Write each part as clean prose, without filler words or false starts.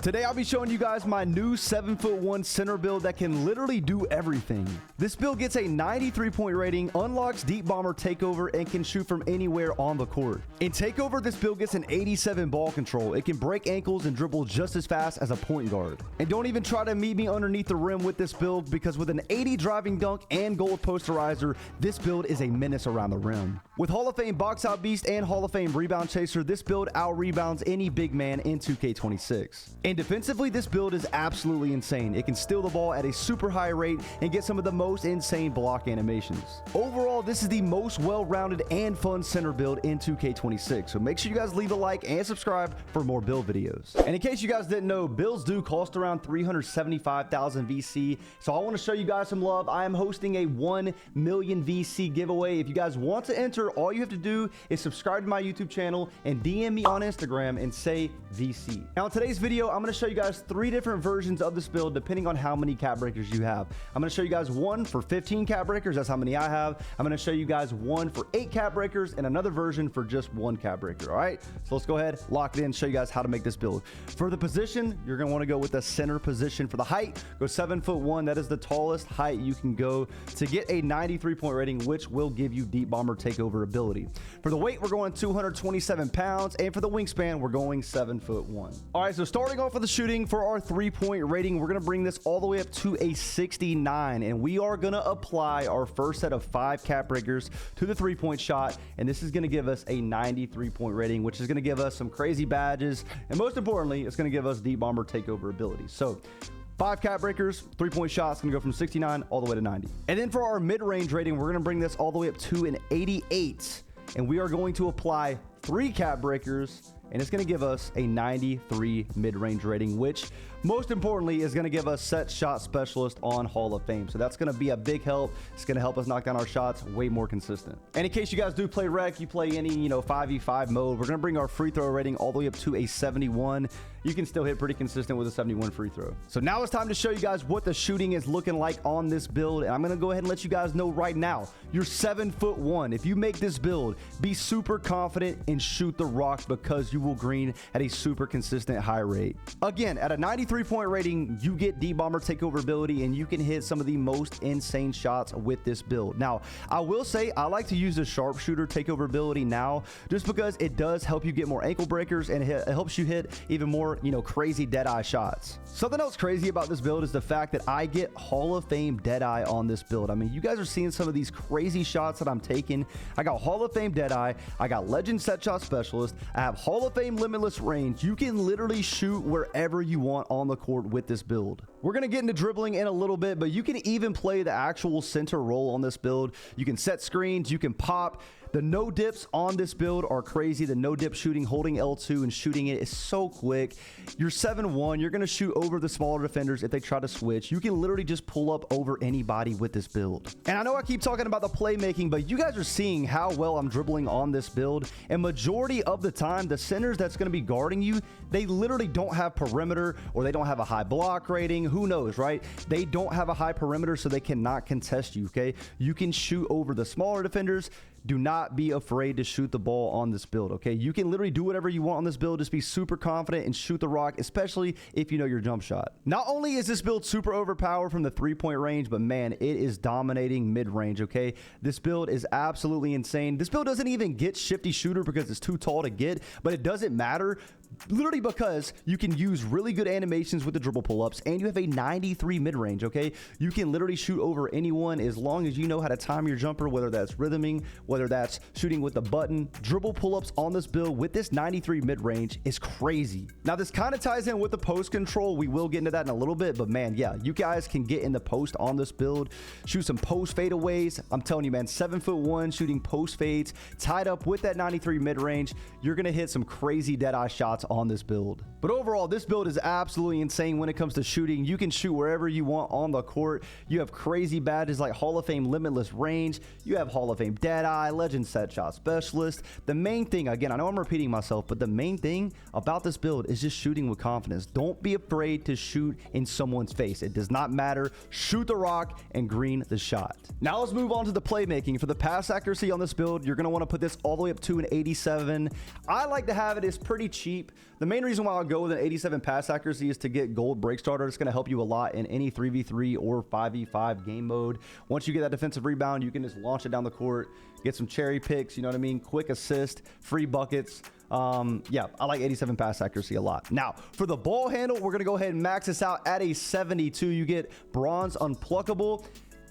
Today I'll be showing you guys my new 7'1" center build that can literally do everything. This build gets a 93-point rating, unlocks deep bomber takeover, and can shoot from anywhere on the court. In takeover, this build gets an 87 ball control. It can break ankles and dribble just as fast as a point guard. And don't even try to meet me underneath the rim with this build, because with an 80 driving dunk and gold posterizer, this build is a menace around the rim. With Hall of Fame box out beast and Hall of Fame rebound chaser, this build out rebounds any big man in 2K26. And defensively, this build is absolutely insane. It can steal the ball at a super high rate and get some of the most insane block animations. Overall, this is the most well-rounded and fun center build in 2K26. So make sure you guys leave a like and subscribe for more build videos. And in case you guys didn't know, builds do cost around 375,000 VC. So I want to show you guys some love. I am hosting a 1 million VC giveaway. If you guys want to enter, all you have to do is subscribe to my YouTube channel and DM me on Instagram and say VC. Now in today's video, I'm going to show you guys 3 different versions of this build depending on how many cap breakers you have. I'm going to show you guys one for 15 cap breakers. That's how many I have. I'm going to show you guys one for 8 cap breakers and another version for just 1 cap breaker. All right, so let's go ahead, lock it in, show you guys how to make this build. For the position, you're going to want to go with the center position. For the height, go 7'1". That is the tallest height you can go to get a 93-point rating, which will give you deep bomber takeover ability. For the weight, we're going 227 pounds, and for the wingspan, we're going 7'1". All right, so starting off with the shooting, for our 3-point rating, we're going to bring this all the way up to a 69, and we are going to apply our first set of 5 cap breakers to the 3-point shot, and this is going to give us a 93-point rating, which is going to give us some crazy badges, and most importantly, it's going to give us deep bomber takeover ability. So 5 cap breakers, 3-point shots, gonna go from 69 all the way to 90. And then for our mid-range rating, we're gonna bring this all the way up to an 88, and we are going to apply 3 cap breakers, and it's going to give us a 93 mid-range rating, which most importantly is going to give us set shot specialist on Hall of Fame. So that's going to be a big help. It's going to help us knock down our shots way more consistent. And in case you guys do play rec, you play any 5v5 mode, we're going to bring our free throw rating all the way up to a 71. You can still hit pretty consistent with a 71 free throw. So now it's time to show you guys what the shooting is looking like on this build, and I'm going to go ahead and let you guys know right now, you're 7'1". If you make this build, be super confident and shoot the rock, because you will green at a super consistent high rate. Again, at a 93-point rating, you get deep bomber takeover ability, and you can hit some of the most insane shots with this build. Now, I will say I like to use the sharpshooter takeover ability now, just because it does help you get more ankle breakers, and it helps you hit even more, crazy dead-eye shots. Something else crazy about this build is the fact that I get Hall of Fame dead-eye on this build. I mean, you guys are seeing some of these crazy shots that I'm taking. I got Hall of Fame dead-eye. I got legend set shot specialist. I have Hall of Fame limitless range. You can literally shoot wherever you want on the court with this build. We're going to get into dribbling in a little bit, but you can even play the actual center role on this build. You can set screens, you can pop. The no dips on this build are crazy. The no dip shooting, holding L2 and shooting it is so quick. You're 7'1". You're going to shoot over the smaller defenders if they try to switch. You can literally just pull up over anybody with this build. And I know I keep talking about the playmaking, but you guys are seeing how well I'm dribbling on this build. And majority of the time, the centers that's going to be guarding you, they literally don't have perimeter, or they don't have a high block rating. Who knows, right? They don't have a high perimeter, so they cannot contest you, okay? You can shoot over the smaller defenders. Do not be afraid to shoot the ball on this build, okay? You can literally do whatever you want on this build. Just be super confident and shoot the rock, especially if you know your jump shot. Not only is this build super overpowered from the 3-point range, but man, it is dominating mid-range, okay? This build is absolutely insane. This build doesn't even get shifty shooter because it's too tall to get, but it doesn't matter. Literally because you can use really good animations with the dribble pull-ups, and you have a 93 mid-range, okay? You can literally shoot over anyone as long as you know how to time your jumper, whether that's rhythming, whether that's shooting with the button. Dribble pull-ups on this build with this 93 mid-range is crazy. Now, this kind of ties in with the post control. We will get into that in a little bit, but man, yeah, you guys can get in the post on this build, shoot some post fadeaways. I'm telling you, man, 7'1", shooting post fades, tied up with that 93 mid-range. You're going to hit some crazy dead-eye shots on this build. But overall, this build is absolutely insane when it comes to shooting. You can shoot wherever you want on the court. You have crazy badges like Hall of Fame limitless range. You have Hall of Fame dead-eye, legend set shot specialist. The main thing, again, I know I'm repeating myself, but the main thing about this build is just shooting with confidence. Don't be afraid to shoot in someone's face. It does not matter. Shoot the rock and green the shot. Now let's move on to the playmaking. For the pass accuracy on this build, you're going to want to put this all the way up to an 87. I like to have it as pretty cheap. The main reason why I'll go with an 87 pass accuracy is to get gold break starter. It's going to help you a lot in any 3v3 or 5v5 game mode. Once you get that defensive rebound, you can just launch it down the court, get some cherry picks, you know what I mean? Quick assist, free buckets. Yeah, I like 87 pass accuracy a lot. Now, for the ball handle, we're going to go ahead and max this out at a 72. You get bronze unpluckable.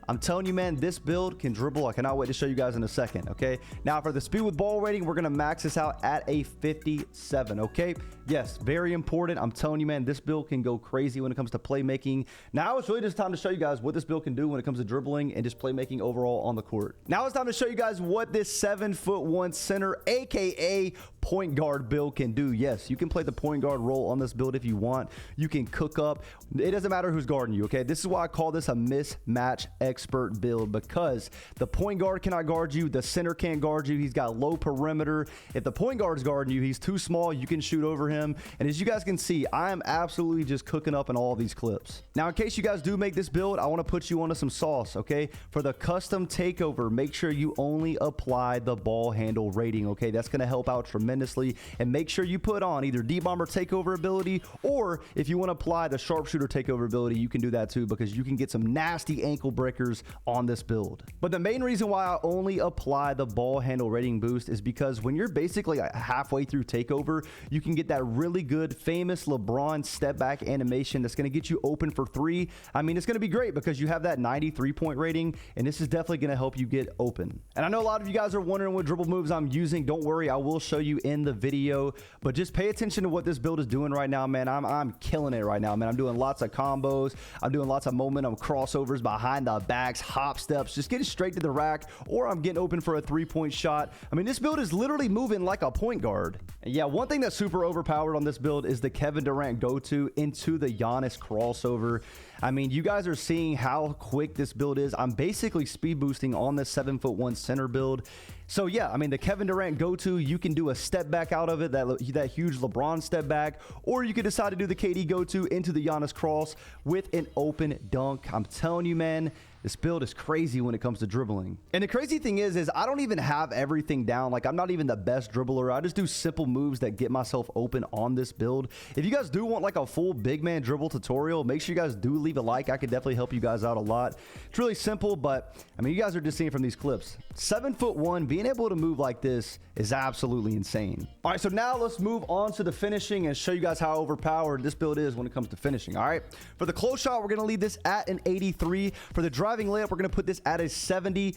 I'm telling you, man, this build can dribble. I cannot wait to show you guys in a second, okay? Now, for the speed with ball rating, we're going to max this out at a 57, okay? Yes, very important. I'm telling you, man, this build can go crazy when it comes to playmaking. Now, it's really just time to show you guys what this build can do when it comes to dribbling and just playmaking overall on the court. Now, it's time to show you guys what this 7'1" center, aka point guard build can do. Yes, you can play the point guard role on this build if you want. You can cook up. It doesn't matter who's guarding you, okay? This is why I call this a mismatch expert build, because the point guard cannot guard you. The center can't guard you. He's got low perimeter. If the point guard's guarding you, he's too small. You can shoot over him. And as you guys can see, I am absolutely just cooking up in all of these clips. Now, in case you guys do make this build, I want to put you onto some sauce, okay? For the custom takeover, make sure you only apply the ball handle rating, okay? That's going to help out tremendously. And make sure you put on either deep bomber takeover ability, or if you want to apply the sharpshooter takeover ability, you can do that too, because you can get some nasty ankle breakers on this build. But the main reason why I only apply the ball handle rating boost is because when you're basically halfway through takeover, you can get that really good famous LeBron step back animation that's going to get you open for three. I mean, it's going to be great because you have that 93 point rating, and this is definitely going to help you get open. And I know a lot of you guys are wondering what dribble moves I'm using. Don't worry, I will show you in the video, but just pay attention to what this build is doing right now, man. I'm killing it right now, man. I'm doing lots of combos. I'm doing lots of momentum crossovers behind the backs, hop steps, just getting straight to the rack, or I'm getting open for a 3-point shot. I mean, this build is literally moving like a point guard. And yeah, one thing that's super overpowered on this build is the Kevin Durant go-to into the Giannis crossover. I mean, you guys are seeing how quick this build is. I'm basically speed boosting on this 7'1" center build. So yeah, I mean, the Kevin Durant go-to, you can do a step back out of it, that huge LeBron step back, or you could decide to do the KD go-to into the Giannis cross with an open dunk. I'm telling you, man, this build is crazy when it comes to dribbling. And the crazy thing is I don't even have everything down. Like, I'm not even the best dribbler. I just do simple moves that get myself open on this build. If you guys do want like a full big man dribble tutorial, make sure you guys do leave a like. I could definitely help you guys out a lot. It's really simple, but I mean, you guys are just seeing from these clips. 7'1", being able to move like this is absolutely insane. All right, so now let's move on to the finishing and show you guys how overpowered this build is when it comes to finishing. All right, for the close shot, we're going to leave this at an 83. For the driving layup, we're going to put this at a 70.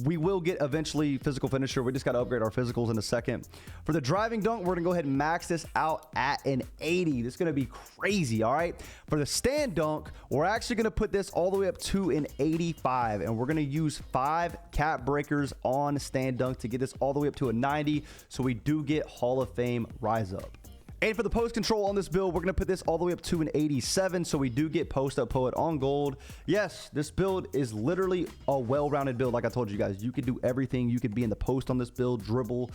We will get eventually physical finisher. We just got to upgrade our physicals in a second. For the driving dunk, we're going to go ahead and max this out at an 80. This is going to be crazy, all right? For the stand dunk, we're actually going to put this all the way up to an 85, and we're going to use 5 cap breakers on stand dunk to get this all the way up to a 90, so we do get Hall of Fame rise up. And for the post control on this build, we're going to put this all the way up to an 87, so we do get post up poet on gold. Yes, this build is literally a well-rounded build. Like I told you guys, you can do everything. You could be in the post on this build, dribble.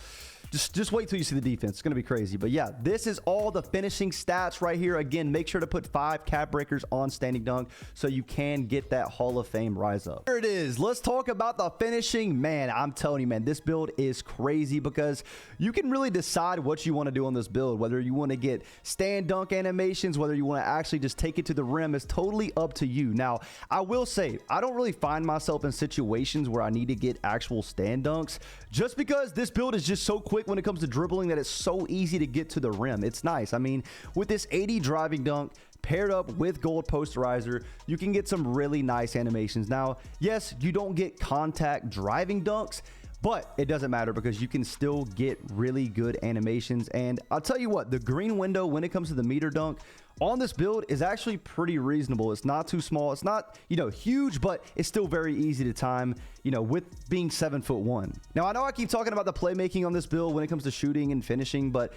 Just wait till you see the defense. It's going to be crazy. But yeah, this is all the finishing stats right here. Again, make sure to put 5 cap breakers on standing dunk so you can get that Hall of Fame rise up. Here it is. Let's talk about the finishing. Man, I'm telling you, man, this build is crazy because you can really decide what you want to do on this build. Whether you want to get stand dunk animations, whether you want to actually just take it to the rim, is totally up to you. Now, I will say, I don't really find myself in situations where I need to get actual stand dunks, just because this build is just so quick when it comes to dribbling that it's so easy to get to the rim. It's nice. I mean, with this 80 driving dunk paired up with gold posterizer, you can get some really nice animations. Now, yes, you don't get contact driving dunks, but it doesn't matter because you can still get really good animations. And I'll tell you what, the green window when it comes to the meter dunk on this build is actually pretty reasonable. It's not too small. It's not, you know, huge, but it's still very easy to time, you know, with being 7'1". Now, I know I keep talking about the playmaking on this build when it comes to shooting and finishing, but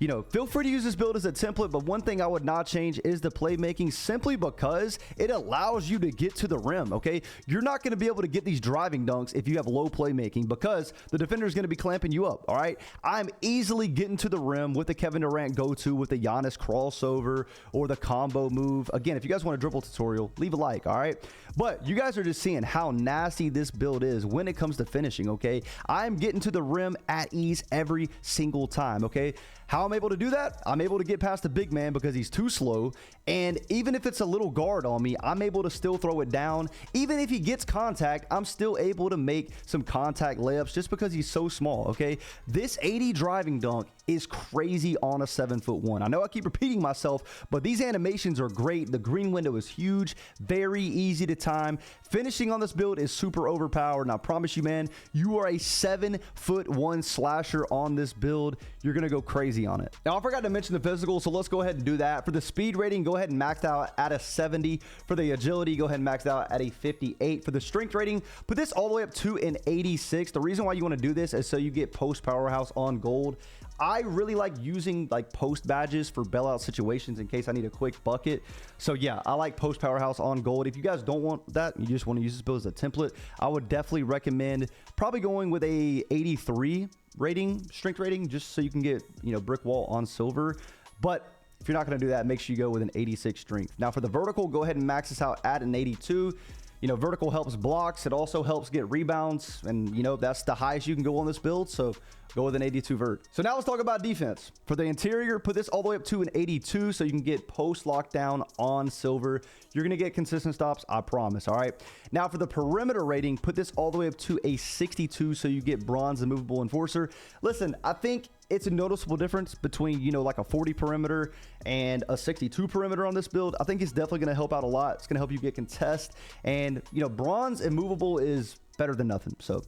you know, feel free to use this build as a template, but one thing I would not change is the playmaking, simply because it allows you to get to the rim, okay? You're not going to be able to get these driving dunks if you have low playmaking because the defender is going to be clamping you up, all right? I'm easily getting to the rim with the Kevin Durant go-to, with the Giannis crossover, or the combo move. Again, if you guys want a dribble tutorial, leave a like, all right? But you guys are just seeing how nasty this build is when it comes to finishing, okay? I'm getting to the rim at ease every single time, okay? How How I'm able to do that? I'm able to get past the big man because he's too slow. And even if it's a little guard on me, I'm able to still throw it down. Even if he gets contact, I'm still able to make some contact layups just because he's so small, okay? This 80 driving dunk is crazy on a 7'1". I know I keep repeating myself, but these animations are great. The green window is huge, very easy to time. Finishing on this build is super overpowered, and I promise you, man, you are a 7'1" slasher on this build. You're gonna go crazy on it. Now, I forgot to mention the physical, so let's go ahead and do that. For the speed rating, go ahead and max out at a 70. For the agility, go ahead and max out at a 58. For the strength rating, put this all the way up to an 86. The reason why you want to do this is so you get post powerhouse on gold. I really like using like post badges for bailout situations in case I need a quick bucket. So yeah, I like post powerhouse on gold. If you guys don't want that, you just want to use this build as a template, I would definitely recommend probably going with a 83 rating, strength rating, just so you can get, you know, brick wall on silver. But if you're not going to do that, make sure you go with an 86 strength. Now for the vertical, go ahead and max this out at an 82. You know, vertical helps blocks. It also helps get rebounds. And, you know, that's the highest you can go on this build. So go with an 82 vert. So now let's talk about defense. For the interior, put this all the way up to an 82 so you can get post lockdown on silver. You're going to get consistent stops, I promise. All right. Now for the perimeter rating, put this all the way up to a 62 so you get bronze and movable enforcer. Listen, I think it's a noticeable difference between, you know, like a 40 perimeter and a 62 perimeter on this build. I think it's definitely going to help out a lot. It's going to help you get contest, and, you know, bronze and movable is better than nothing. So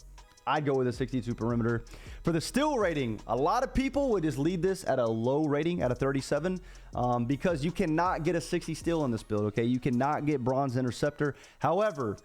I'd go with a 62 perimeter. For the steal rating, a lot of people would just leave this at a low rating at a 37 because you cannot get a 60 steal in this build, okay? You cannot get bronze interceptor. However,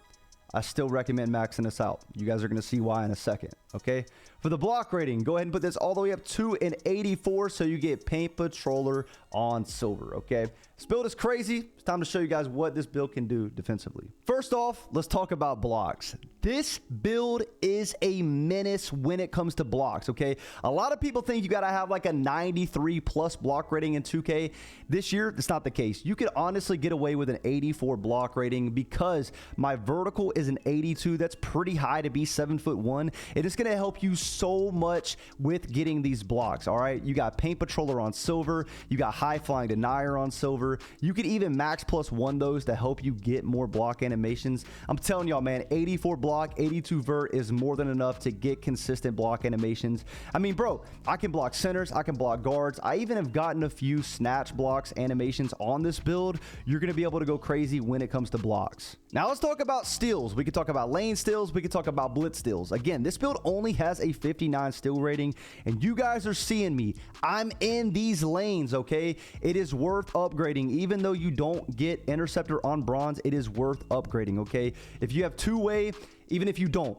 I still recommend maxing this out. You guys are going to see why in a second, okay? For the block rating, go ahead and put this all the way up to an 84 so you get paint patroller on silver, okay? This build is crazy. It's time to show you guys what this build can do defensively. First off, let's talk about blocks. This build is a menace when it comes to blocks, okay? A lot of people think you got to have like a 93 plus block rating in 2K. This year, that's not the case. You could honestly get away with an 84 block rating because my vertical is an 82. That's pretty high to be 7'1". It is going to help you so much with getting these blocks, all right? You got paint patroller on silver. You got high flying denier on silver. You could even max +1 those to help you get more block animations. I'm telling y'all, man, 84 block, 82 vert is more than enough to get consistent block animations. I mean, bro, I can block centers. I can block guards. I even have gotten a few snatch blocks animations on this build. You're going to be able to go crazy when it comes to blocks. Now let's talk about steals. We could talk about lane steals. We could talk about blitz steals. Again, this build only has a 59 steal rating, and you guys are seeing me. I'm in these lanes, okay? It is worth upgrading. Even though you don't get interceptor on bronze, it is worth upgrading, okay? If you have two-way, even if you don't,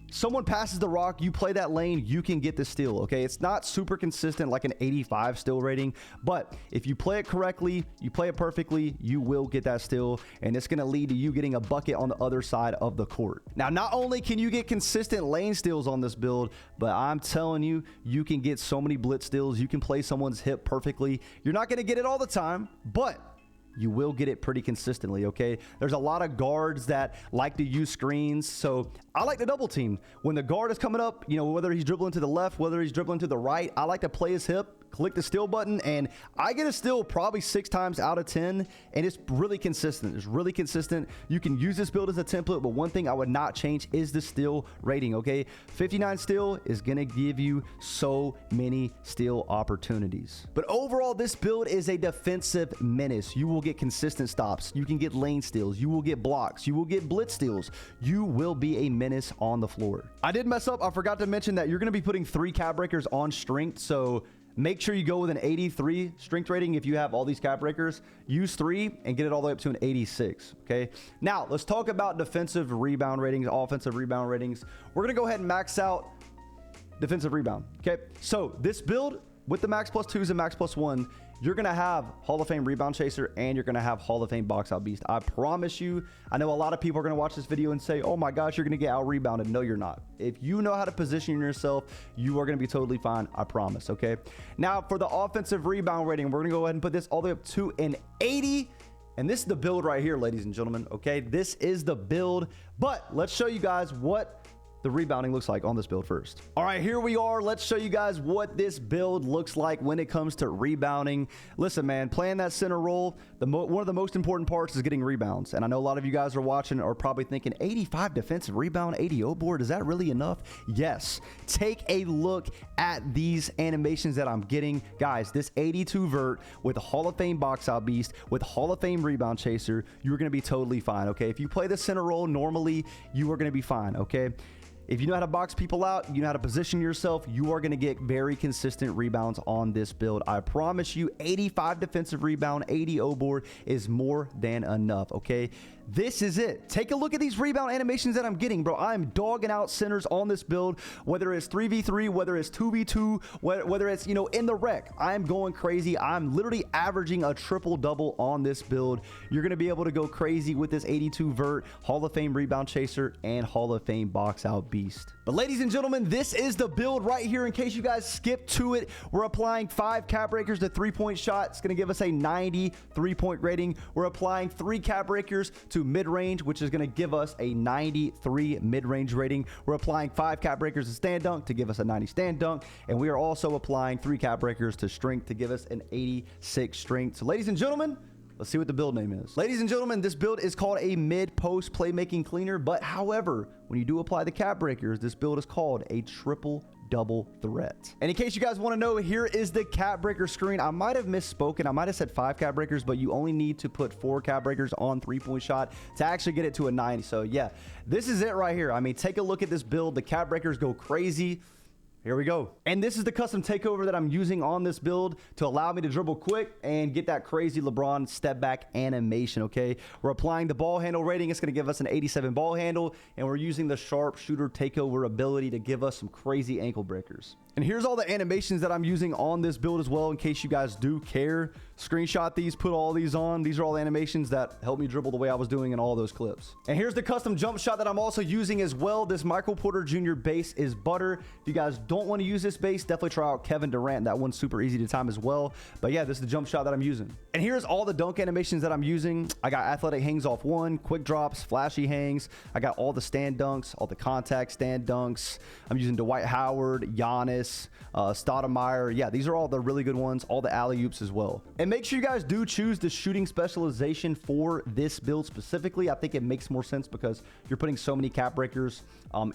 someone passes the rock, you play that lane, you can get the steal, okay? It's not super consistent like an 85 steal rating, but if you play it correctly, you play it perfectly, you will get that steal, and it's going to lead to you getting a bucket on the other side of the court. Now, not only can you get consistent lane steals on this build, but I'm telling you, you can get so many blitz steals. You can play someone's hip perfectly. You're not going to get it all the time, but you will get it pretty consistently, okay? There's a lot of guards that like to use screens, so I like to double team. When the guard is coming up, you know, whether he's dribbling to the left, whether he's dribbling to the right, I like to play his hip, click the steal button, and I get a steal probably 6 times out of 10, and it's really consistent. It's really consistent. You can use this build as a template, but one thing I would not change is the steal rating, okay? 59 steal is gonna give you so many steal opportunities. But overall, this build is a defensive menace. You will get consistent stops. You can get lane steals. You will get blocks. You will get blitz steals. You will be a menace on the floor. I did mess up. I forgot to mention that you're gonna be putting 3 cap breakers on strength, so make sure you go with an 83 strength rating. If you have all these cap breakers, use 3 and get it all the way up to an 86, okay? Now, let's talk about defensive rebound ratings, offensive rebound ratings. We're going to go ahead and max out defensive rebound, okay? So this build with the max +2s and max +1, you're going to have Hall of Fame rebound chaser and you're going to have Hall of Fame box out beast. I promise you. I know a lot of people are going to watch this video and say, oh my gosh, you're going to get out rebounded. No, you're not. If you know how to position yourself, you are going to be totally fine. I promise. Okay. Now for the offensive rebound rating, we're going to go ahead and put this all the way up to an 80. And this is the build right here, ladies and gentlemen. Okay. This is the build, but let's show you guys what the rebounding looks like on this build first. All right, here we are. Let's show you guys what this build looks like when it comes to rebounding. Listen, man, playing that center role, one of the most important parts is getting rebounds. And I know a lot of you guys are watching are probably thinking 85 defensive rebound, 80 O board. Is that really enough? Yes. Take a look at these animations that I'm getting. Guys, this 82 vert with a Hall of Fame box out beast, with Hall of Fame rebound chaser, you're going to be totally fine, okay? If you play the center role normally, you are going to be fine, okay? If you know how to box people out, you know how to position yourself, you are going to get very consistent rebounds on this build. I promise you, 85 defensive rebound, 80 O board is more than enough, okay? This is it. Take a look at these rebound animations that I'm getting, bro. I'm dogging out centers on this build, whether it's 3v3, whether it's 2v2, whether it's, you know, in the rec. I'm going crazy. I'm literally averaging a triple-double on this build. You're going to be able to go crazy with this 82 vert, Hall of Fame rebound chaser, and Hall of Fame box out beast. But ladies and gentlemen, this is the build right here. In case you guys skipped to it, we're applying 5 cap breakers to 3-point shot. It's going to give us a 90 3-point rating. We're applying 3 cap breakers to mid-range, which is going to give us a 93 mid-range rating. We're applying 5 cap breakers to stand dunk to give us a 90 stand dunk, and we are also applying 3 cap breakers to strength to give us an 86 strength. So ladies and gentlemen, let's see what the build name is. Ladies and gentlemen, this build is called a mid-post playmaking cleaner, but however, when you do apply the cap breakers, this build is called a triple-double threat. And in case you guys want to know, here is the cap breaker screen. I might have misspoken. I might have said 5 cap breakers, but you only need to put 4 cap breakers on 3-point shot to actually get it to a 90. So yeah, this is it right here. I mean, take a look at this build. The cap breakers go crazy. Here we go. And this is the custom takeover that I'm using on this build to allow me to dribble quick and get that crazy LeBron step back animation, okay? We're applying the ball handle rating. It's going to give us an 87 ball handle, and we're using the sharp shooter takeover ability to give us some crazy ankle breakers. And here's all the animations that I'm using on this build as well, in case you guys do care. Screenshot these, put all these on. These are all the animations that help me dribble the way I was doing in all those clips. And here's the custom jump shot that I'm also using as well. This Michael Porter Jr. base is butter. If you guys don't want to use this base, definitely try out Kevin Durant. That one's super easy to time as well. But yeah, this is the jump shot that I'm using. And here's all the dunk animations that I'm using. I got athletic hangs off 1, quick drops, flashy hangs. I got all the stand dunks, all the contact stand dunks. I'm using Dwight Howard, Giannis, Stoudemire. Yeah, these are all the really good ones, all the alley-oops as well. And make sure you guys do choose the shooting specialization for this build specifically. I think it makes more sense because you're putting so many cap breakers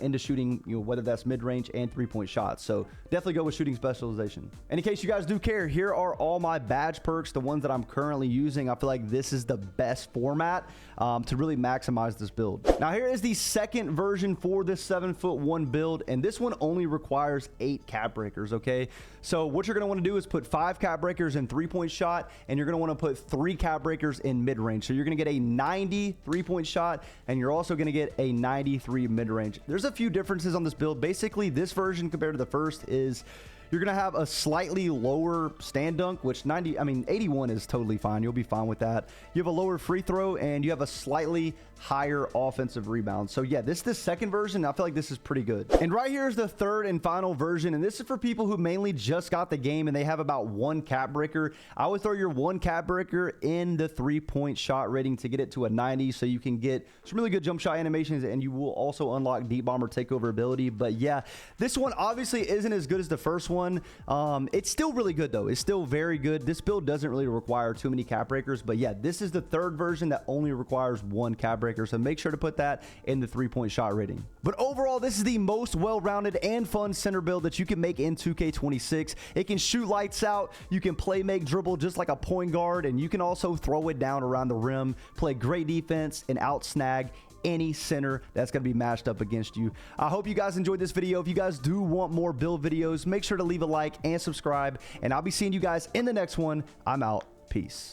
into shooting, you know, whether that's mid-range and 3-point shots. So definitely go with shooting specialization. And in case you guys do care, here are all my badge perks, the ones that I'm currently using. I feel like this is the best format to really maximize this build. Now here is the second version for this 7'1" build, and this one only requires 8 cap breakers, okay? So what you're going to want to do is put 5 cap breakers in 3-point shot, and you're going to want to put 3 cap breakers in mid-range. So you're going to get a 90 3-point shot, and you're also going to get a 93 mid-range. There's a few differences on this build. Basically, this version compared to the first is you're going to have a slightly lower stand dunk, which 81 is totally fine. You'll be fine with that. You have a lower free throw, and you have a slightly higher offensive rebound. So yeah, this is the second version. I feel like this is pretty good. And right here is the third and final version, and this is for people who mainly just got the game and they have about 1 cap breaker. I would throw your 1 cap breaker in the 3-point shot rating to get it to a 90, so you can get some really good jump shot animations, and you will also unlock deep bomber takeover ability. But yeah, this one obviously isn't as good as the first one. It's still really good though. It's still very good. This build doesn't really require too many cap breakers, but yeah, this is the third version that only requires 1 cap breaker. So make sure to put that in the 3-point shot rating. But overall, this is the most well-rounded and fun center build that you can make in 2K26. It can shoot lights out. You can play, make, dribble just like a point guard, and you can also throw it down around the rim, play great defense, and out snag any center that's going to be matched up against you. I hope you guys enjoyed this video. If you guys do want more build videos, make sure to leave a like and subscribe, and I'll be seeing you guys in the next one. I'm out. Peace.